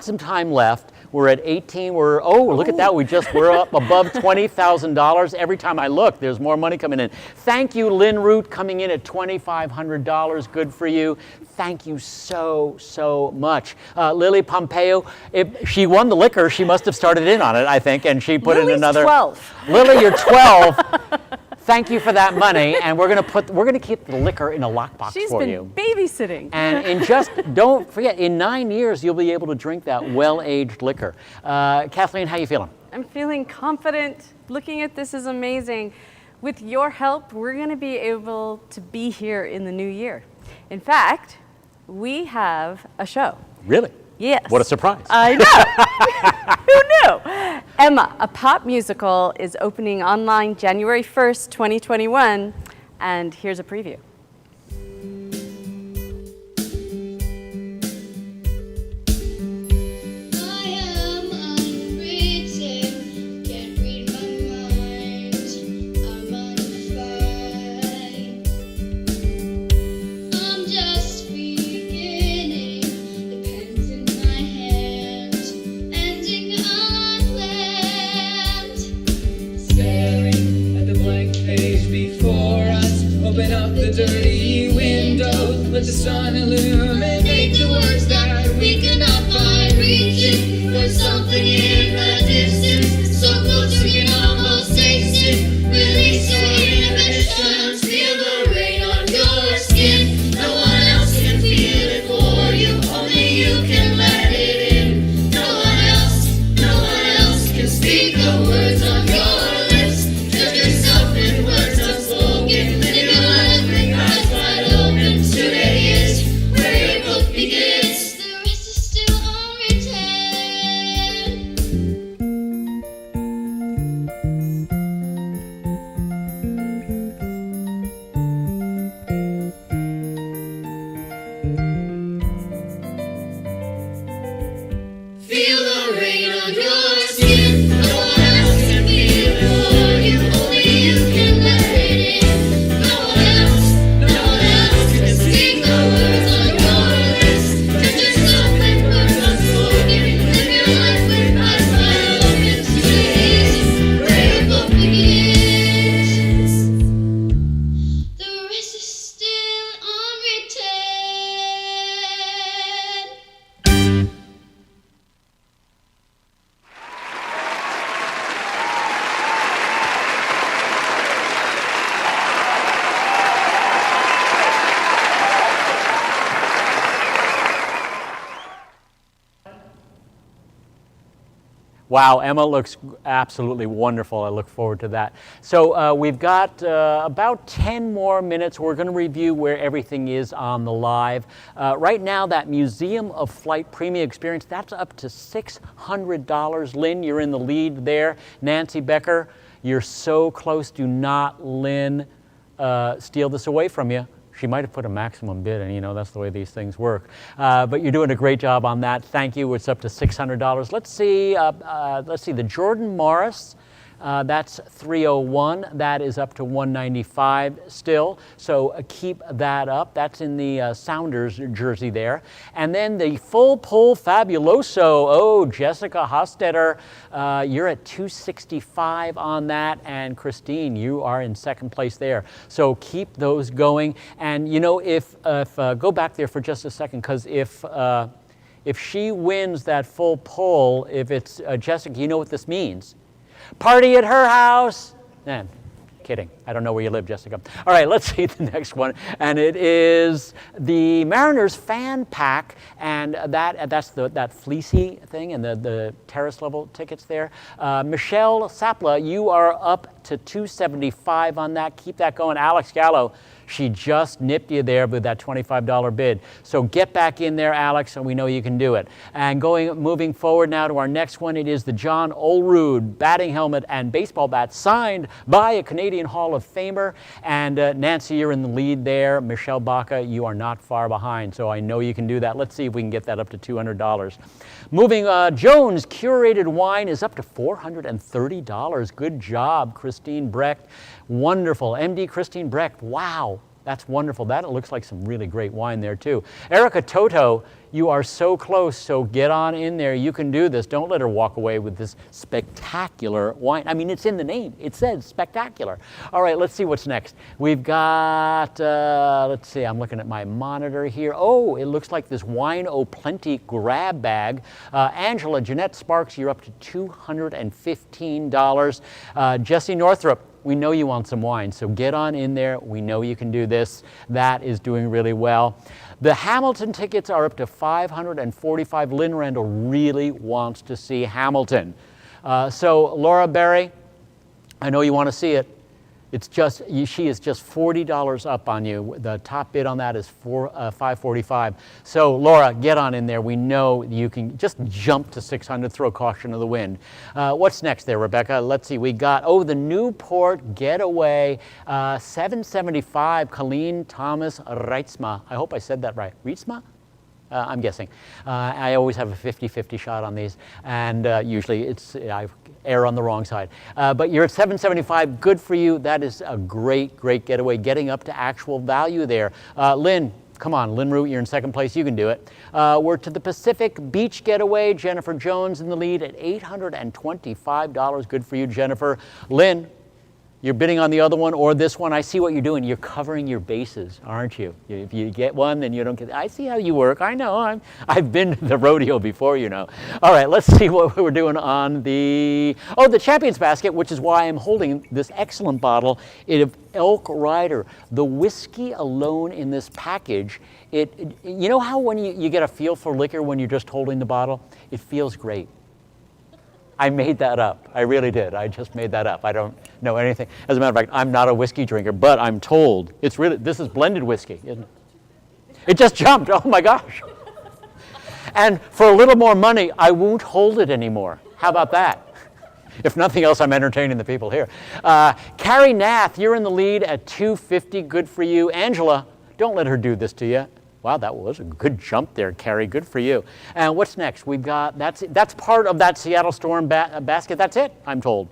some time left. We're at 18. Look at that. We're up above $20,000. Every time I look, there's more money coming in. Thank you, Lynn Root, coming in at $2,500. Good for you. Thank you so, so much. Lily Pompeo, if she won the liquor, she must have started in on it, I think, and she put in another. 12. Lily, you're 12. Thank you for that money, and we're gonna keep the liquor in a lockbox for you. She's been babysitting. And don't forget, in 9 years you'll be able to drink that well-aged liquor. Kathleen, how you feeling? I'm feeling confident. Looking at this is amazing. With your help, we're going to be able to be here in the new year. In fact, we have a show. Really? Yes. What a surprise. I know. Who knew? Emma, a pop musical, is opening online January 1st, 2021, and here's a preview. Open up the dirty window, let the sun illuminate the words that we cannot find. Reaching for something in the distance, so close we can almost taste it. Release your inhibitions, feel the rain on your skin. No one else can feel it for you, only you can let it in. Wow, Emma looks absolutely wonderful. I look forward to that. So we've got about 10 more minutes. We're going to review where everything is on the live. Right now, that Museum of Flight Premium Experience, that's up to $600. Lynn, you're in the lead there. Nancy Becker, you're so close. Do not, Lynn, steal this away from you. She might have put a maximum bid, and you know that's the way these things work. But you're doing a great job on that. Thank you. It's up to $600. Let's see. The Jordan Morris. That's 301. That is up to 195 still. So keep that up. That's in the Sounders jersey there. And then the full pull Fabuloso. Oh, Jessica Hostetter, you're at 265 on that. And Christine, you are in second place there. So keep those going. And you know, if go back there for just a second, because if she wins that full pull, if it's Jessica, you know what this means. Party at her house. Kidding. I don't know where you live, Jessica. All right, let's see the next one. And it is the Mariners fan pack. And that's that fleecy thing and the terrace level tickets there. Michelle Sapla, you are up to 275 on that. Keep that going. Alex Gallo, she just nipped you there with that $25 bid. So get back in there, Alex, and we know you can do it. And moving forward now to our next one, it is the John Olerud batting helmet and baseball bat signed by a Canadian Hall of Famer. And Nancy, you're in the lead there. Michelle Baca, you are not far behind, so I know you can do that. Let's see if we can get that up to $200. Moving, Jones Curated Wine is up to $430. Good job, Christine Brecht. Wonderful. MD Christine Brecht, wow. That's wonderful. That looks like some really great wine there too. Erica Toto, you are so close, so get on in there. You can do this. Don't let her walk away with this spectacular wine. I mean, it's in the name. It says spectacular. All right, let's see what's next. We've got, let's see, I'm looking at my monitor here. Oh, it looks like this Wine O'Plenty grab bag. Angela, Jeanette Sparks, you're up to $215. Jesse Northrup, we know you want some wine, so get on in there. We know you can do this. That is doing really well. The Hamilton tickets are up to $545. Lynn Randall really wants to see Hamilton. So Laura Berry, I know you want to see it. It's just, she is just $40 up on you. The top bid on that is $545. So Laura, get on in there. We know you can just jump to 600, throw caution to the wind. What's next there, Rebecca? Let's see. We got, the Newport Getaway, $775, Colleen Thomas Reitzma. I hope I said that right. Reitzma? I'm guessing. I always have a 50-50 shot on these, and usually I err on the wrong side. But you're at $775. Good for you. That is a great, great getaway, getting up to actual value there. Lynn, come on, Lynn Root, you're in second place. You can do it. We're to the Pacific Beach Getaway. Jennifer Jones in the lead at $825. Good for you, Jennifer. Lynn, you're bidding on the other one or this one. I see what you're doing. You're covering your bases, aren't you? If you get one, then you don't get. I see how you work. I know. I've been to the rodeo before, you know. All right, let's see what we're doing on the Champions Basket, which is why I'm holding this excellent bottle of Elk Rider. The whiskey alone in this package, you know how when you get a feel for liquor when you're just holding the bottle? It feels great. I made that up. I really did. I just made that up. I don't know anything. As a matter of fact, I'm not a whiskey drinker, but I'm told this is blended whiskey, isn't it? It just jumped. Oh my gosh. And for a little more money, I won't hold it anymore. How about that? If nothing else, I'm entertaining the people here. Carrie Nath, you're in the lead at $250. Good for you. Angela, don't let her do this to you. Wow, that was a good jump there, Carrie. Good for you. And what's next? We've got, that's part of that Seattle Storm basket. That's it, I'm told.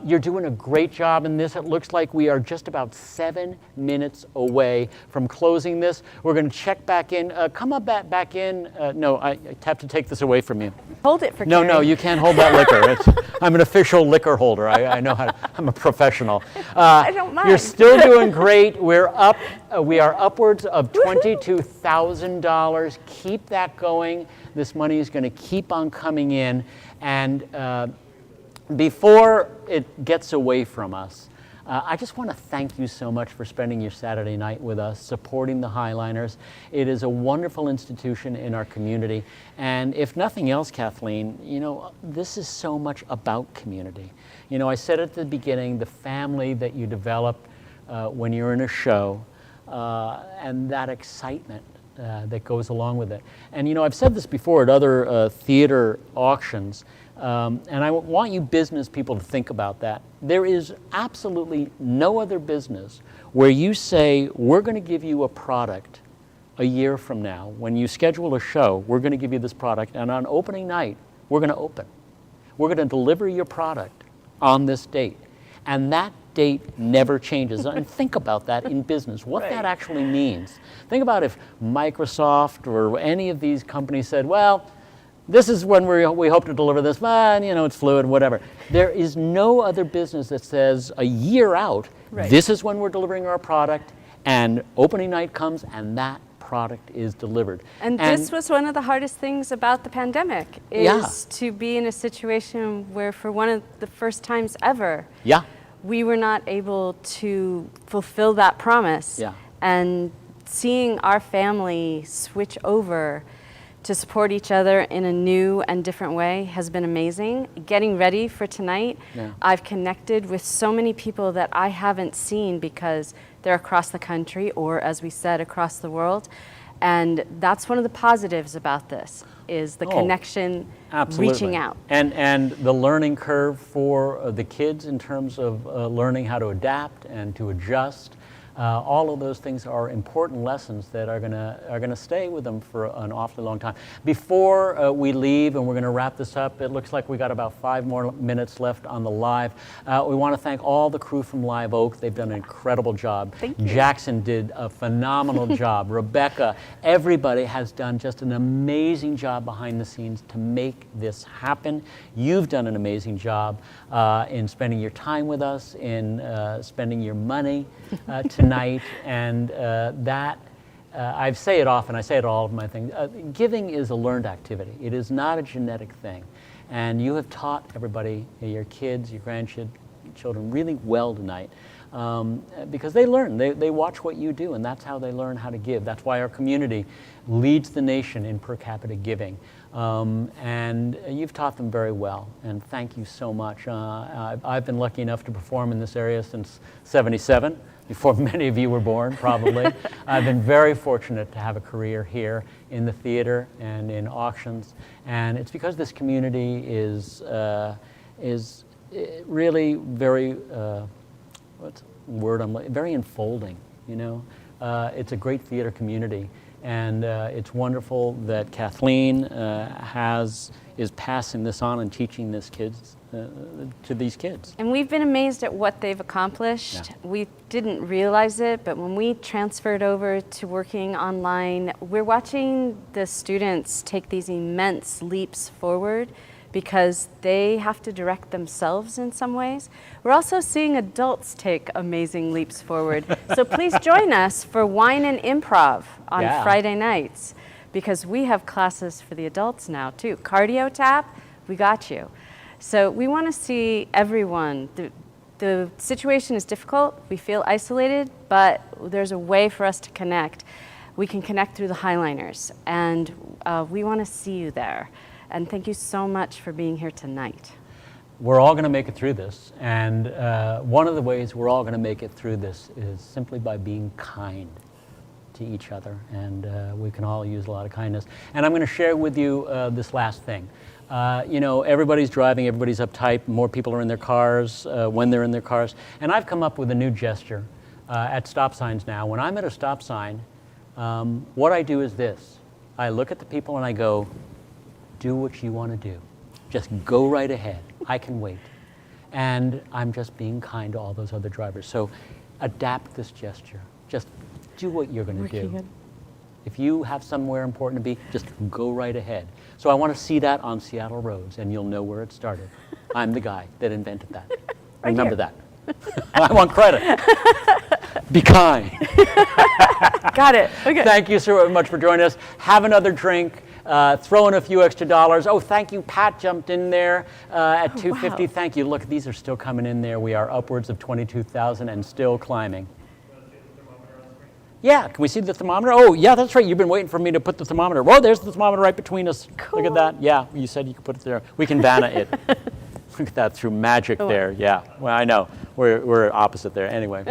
You're doing a great job in this. It looks like we are just about 7 minutes away from closing this. We're going to check back in. Come up back in. No, I have to take this away from you. Hold it for Carrie. No, you can't hold that liquor. I'm an official liquor holder. I know how to, I'm a professional. I don't mind. You're still doing great. We are upwards of $22,000. Keep that going. This money is going to keep on coming in. And before it gets away from us, I just want to thank you so much for spending your Saturday night with us, supporting the Highliners. It is a wonderful institution in our community. And if nothing else, Kathleen, you know, this is so much about community. You know, I said at the beginning, the family that you develop when you're in a show, and that excitement that goes along with it. And you know, I've said this before at other theater auctions, and I want you business people to think about that. There is absolutely no other business where you say, we're going to give you a product a year from now. When you schedule a show, we're going to give you this product, and on opening night, we're going to open. We're going to deliver your product on this date. And that date never changes. And think about that in business, what that actually means. Think about if Microsoft or any of these companies said, well, this is when we hope to deliver this, but you know, it's fluid, whatever. There is no other business that says a year out, this is when we're delivering our product, and opening night comes and that product is delivered. And this was one of the hardest things about the pandemic, is to be in a situation where for one of the first times ever, we were not able to fulfill that promise. And seeing our family switch over to support each other in a new and different way has been amazing. Getting ready for tonight, I've connected with so many people that I haven't seen because they're across the country, or as we said, across the world. And that's one of the positives about this, is the connection, reaching out. And the learning curve for the kids in terms of learning how to adapt and to adjust. All of those things are important lessons that are gonna stay with them for an awfully long time. Before we leave, and we're gonna wrap this up, it looks like we got about 5 more minutes left on the live. We want to thank all the crew from Live Oak. They've done an incredible job. Thank you. Jackson did a phenomenal job. Rebecca, everybody has done just an amazing job behind the scenes to make this happen. You've done an amazing job in spending your time with us, in spending your money tonight, and I say it often, I say it all of my things, giving is a learned activity. It is not a genetic thing. And you have taught everybody, your kids, your grandchildren, really well tonight, because they learn, they watch what you do, and that's how they learn how to give. That's why our community leads the nation in per capita giving. And you've taught them very well, and thank you so much. I've been lucky enough to perform in this area since '77, before many of you were born, probably. I've been very fortunate to have a career here in the theater and in auctions, and it's because this community is really very, what's the word very enfolding, you know? It's a great theater community. And it's wonderful that Kathleen is passing this on and teaching this to these kids. And we've been amazed at what they've accomplished. We didn't realize it, but when we transferred over to working online, we're watching the students take these immense leaps forward because they have to direct themselves in some ways. We're also seeing adults take amazing leaps forward. So please join us for Wine and Improv on Friday nights, because we have classes for the adults now too. Cardio tap, we got you. So we want to see everyone. The situation is difficult, we feel isolated, but there's a way for us to connect. We can connect through the Highliners, and we want to see you there. And thank you so much for being here tonight. We're all going to make it through this, and one of the ways we're all going to make it through this is simply by being kind to each other, and we can all use a lot of kindness. And I'm going to share with you this last thing. You know, everybody's driving, everybody's uptight, more people are in their cars when they're in their cars, and I've come up with a new gesture at stop signs now. When I'm at a stop sign, what I do is this. I look at the people and I go, do what you want to do. Just go right ahead. I can wait. And I'm just being kind to all those other drivers. So adapt this gesture. Just do what you're going to do. If you have somewhere important to be, just go right ahead. So I want to see that on Seattle roads, and you'll know where it started. I'm the guy that invented that. Remember that. I want credit. Be kind. Got it. Okay. Thank you so much for joining us. Have another drink. Throw in a few extra dollars. Oh, thank you. Pat jumped in there at $2.50. Wow. Thank you. Look, these are still coming in there. We are upwards of 22,000 and still climbing. Yeah, can we see the thermometer? Oh, yeah, that's right. You've been waiting for me to put the thermometer. Whoa, there's the thermometer right between us. Cool. Look at that. Yeah, you said you could put it there. We can Vanna it. Look at that, through magic there. Yeah, well, I know. We're opposite there. Anyway.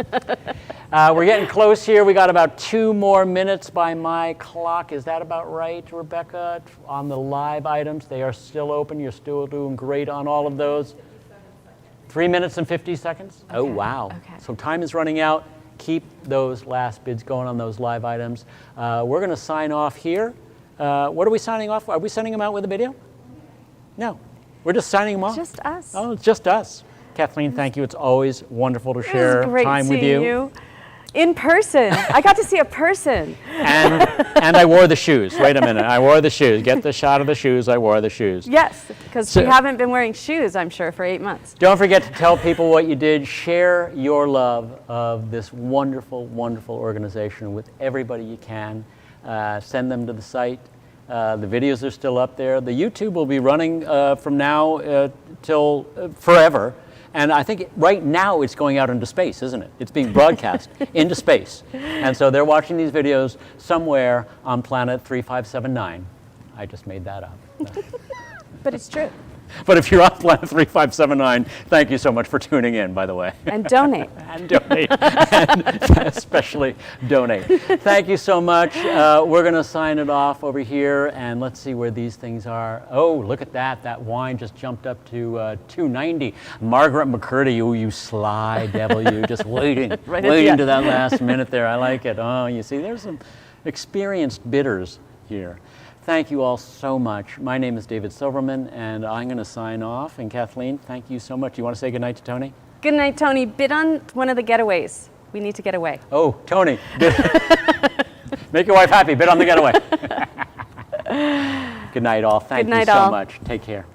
We're getting close here. We got about 2 more minutes by my clock. Is that about right, Rebecca? On the live items, they are still open. You're still doing great on all of those. 3 minutes and 50 seconds? Okay. Oh, wow. Okay. So time is running out. Keep those last bids going on those live items. We're going to sign off here. What are we signing off? Are we sending them out with a video? No. We're just signing them off. Just us. Oh, it's just us. Kathleen, thank you. It's always wonderful to share time with you. In person. I got to see a person. And I wore the shoes. Wait a minute. I wore the shoes. Get the shot of the shoes. I wore the shoes. Yes, because we haven't been wearing shoes, I'm sure, for 8 months. Don't forget to tell people what you did. Share your love of this wonderful, wonderful organization with everybody you can. Send them to the site. The videos are still up there. The YouTube will be running from now till forever. And I think right now it's going out into space, isn't it? It's being broadcast into space. And so they're watching these videos somewhere on planet 3579. I just made that up. But it's true. But if you're on planet 3579, thank you so much for tuning in, by the way. And donate. And donate. And especially donate. Thank you so much. We're going to sign it off over here, and let's see where these things are. Oh, look at that. That wine just jumped up to $2.90. Margaret McCurdy, oh, you sly devil, you. Just waiting to that last minute there. I like it. Oh, you see, there's some experienced bidders here. Thank you all so much. My name is David Silverman, and I'm going to sign off. And Kathleen, thank you so much. You want to say goodnight to Tony? Good night, Tony. Bid on one of the getaways. We need to get away. Oh, Tony. Make your wife happy. Bid on the getaway. Good night, all. Thank you so much. Take care.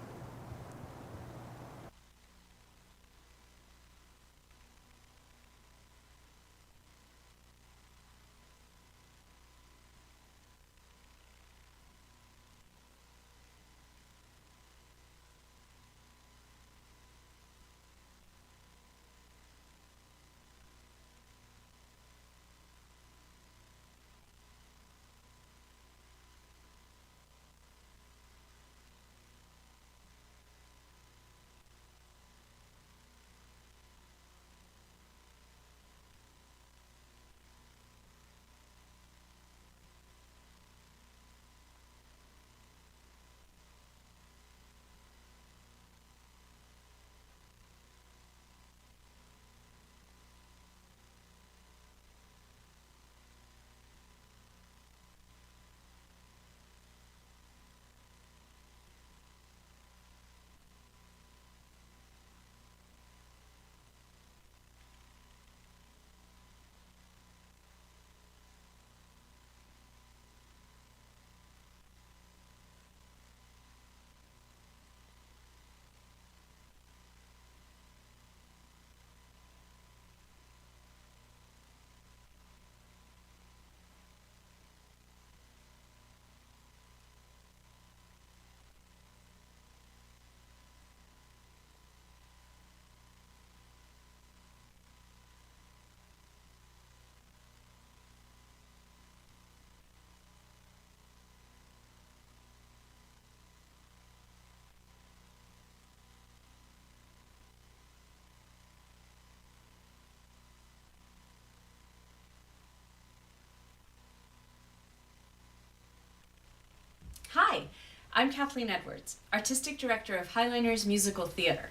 Hi, I'm Kathleen Edwards, Artistic Director of Highliners Musical Theater.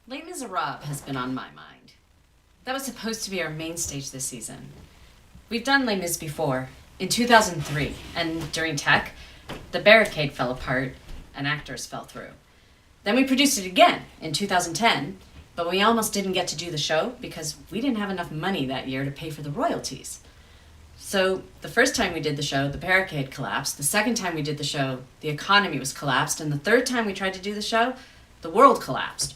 Les Miserables has been on my mind. That was supposed to be our main stage this season. We've done Les Mis before, in 2003, and during tech, the barricade fell apart and actors fell through. Then we produced it again in 2010, but we almost didn't get to do the show because we didn't have enough money that year to pay for the royalties. So the first time we did the show, the barricade collapsed. The second time we did the show, the economy was collapsed. And the third time we tried to do the show, the world collapsed.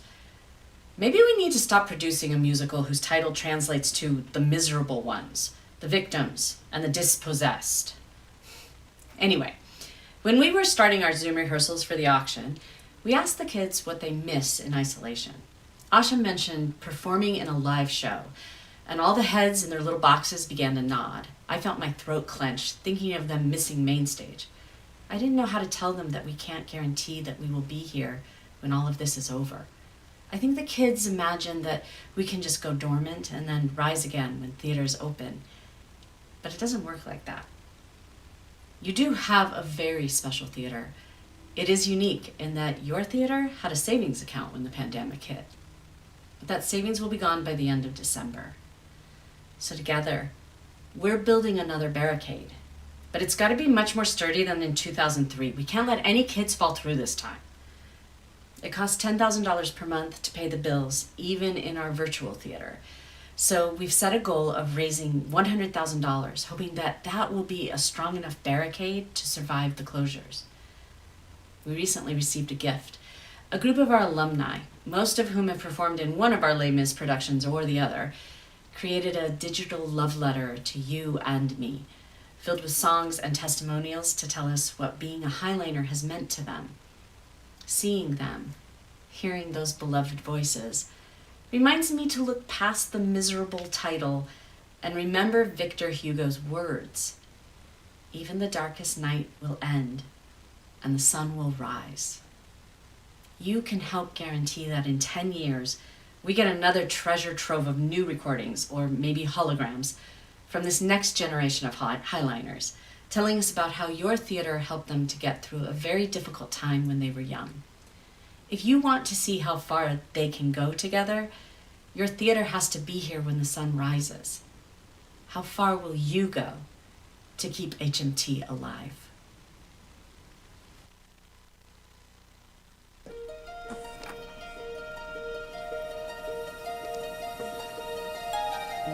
Maybe we need to stop producing a musical whose title translates to the miserable ones, the victims, and the dispossessed. Anyway, When we were starting our Zoom rehearsals for the auction, we asked the kids what they miss in isolation. Asha mentioned performing in a live show, and all the heads in their little boxes began to nod. I felt my throat clench, thinking of them missing main stage. I didn't know how to tell them that we can't guarantee that we will be here when all of this is over. I think the kids imagine that we can just go dormant and then rise again when theaters open. But it doesn't work like that. You do have a very special theater. It is unique in that your theater had a savings account when the pandemic hit. But that savings will be gone by the end of December. So together, we're building another barricade. But it's got to be much more sturdy than in 2003. We can't let any kids fall through this time. It costs $10,000 per month to pay the bills, even in our virtual theater. So we've set a goal of raising $100,000, hoping that that will be a strong enough barricade to survive the closures. We recently received a gift. A group of our alumni, most of whom have performed in one of our Les Mis productions or the other, created a digital love letter to you and me, filled with songs and testimonials to tell us what being a Highliner has meant to them. Seeing them, hearing those beloved voices, reminds me to look past the miserable title and remember Victor Hugo's words. Even the darkest night will end and the sun will rise. You can help guarantee that in 10 years, we get another treasure trove of new recordings, or maybe holograms, from this next generation of Highliners, telling us about how your theater helped them to get through a very difficult time when they were young. If you want to see how far they can go together, your theater has to be here when the sun rises. How far will you go to keep HMT alive?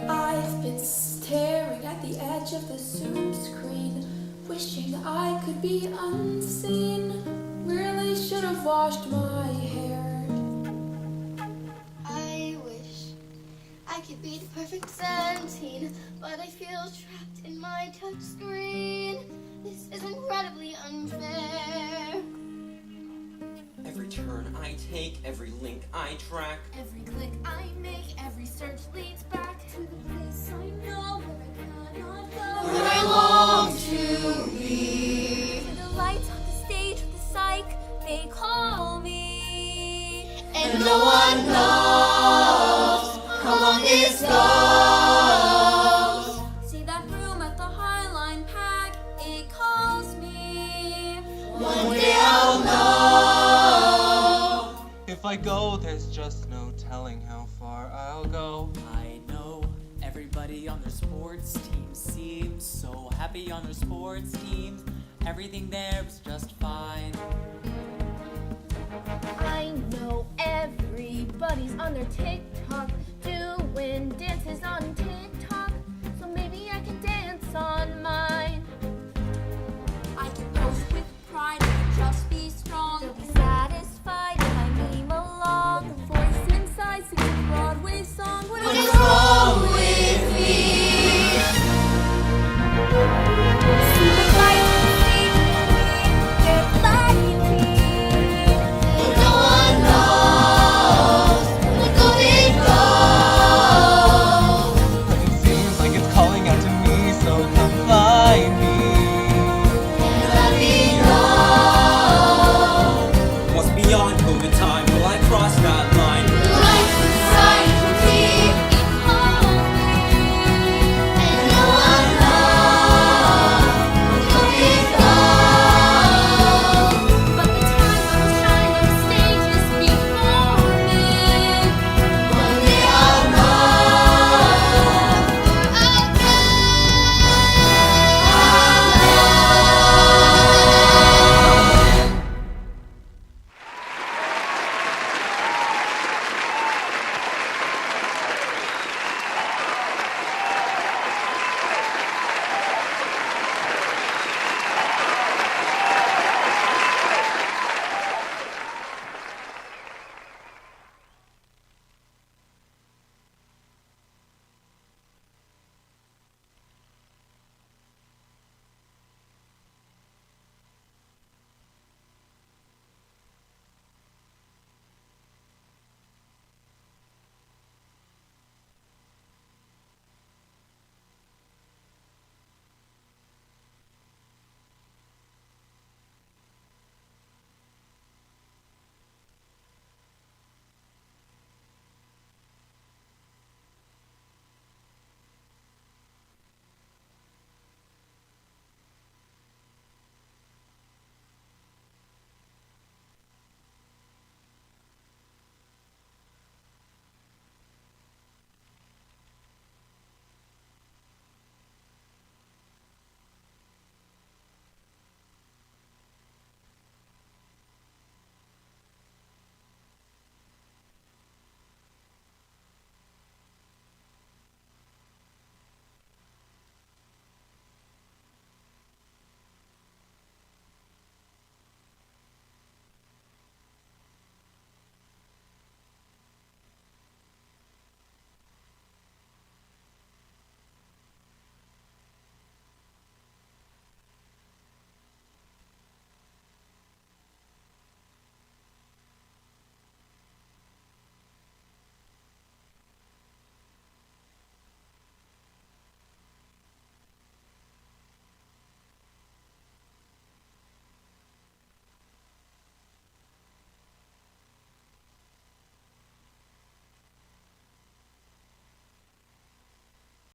I've been staring at the edge of the Zoom screen, wishing I could be unseen. Really should have washed my hair. I wish I could be the perfect 17, but I feel trapped in my touchscreen. This is incredibly unfair. Every turn I take, every link I track, Every click I make, every search leads back to the place I know where I cannot go. Where I long to be. To the lights on the stage with the psych, they call me. And no one knows how long this goes. See that room at the Highline pack, it calls me. One day I'll know. If I go, there's just no telling how far I'll go. I know everybody on their sports team seems so happy on their sports teams. Everything there is just fine. I know everybody's on their TikTok doing dances on TikTok.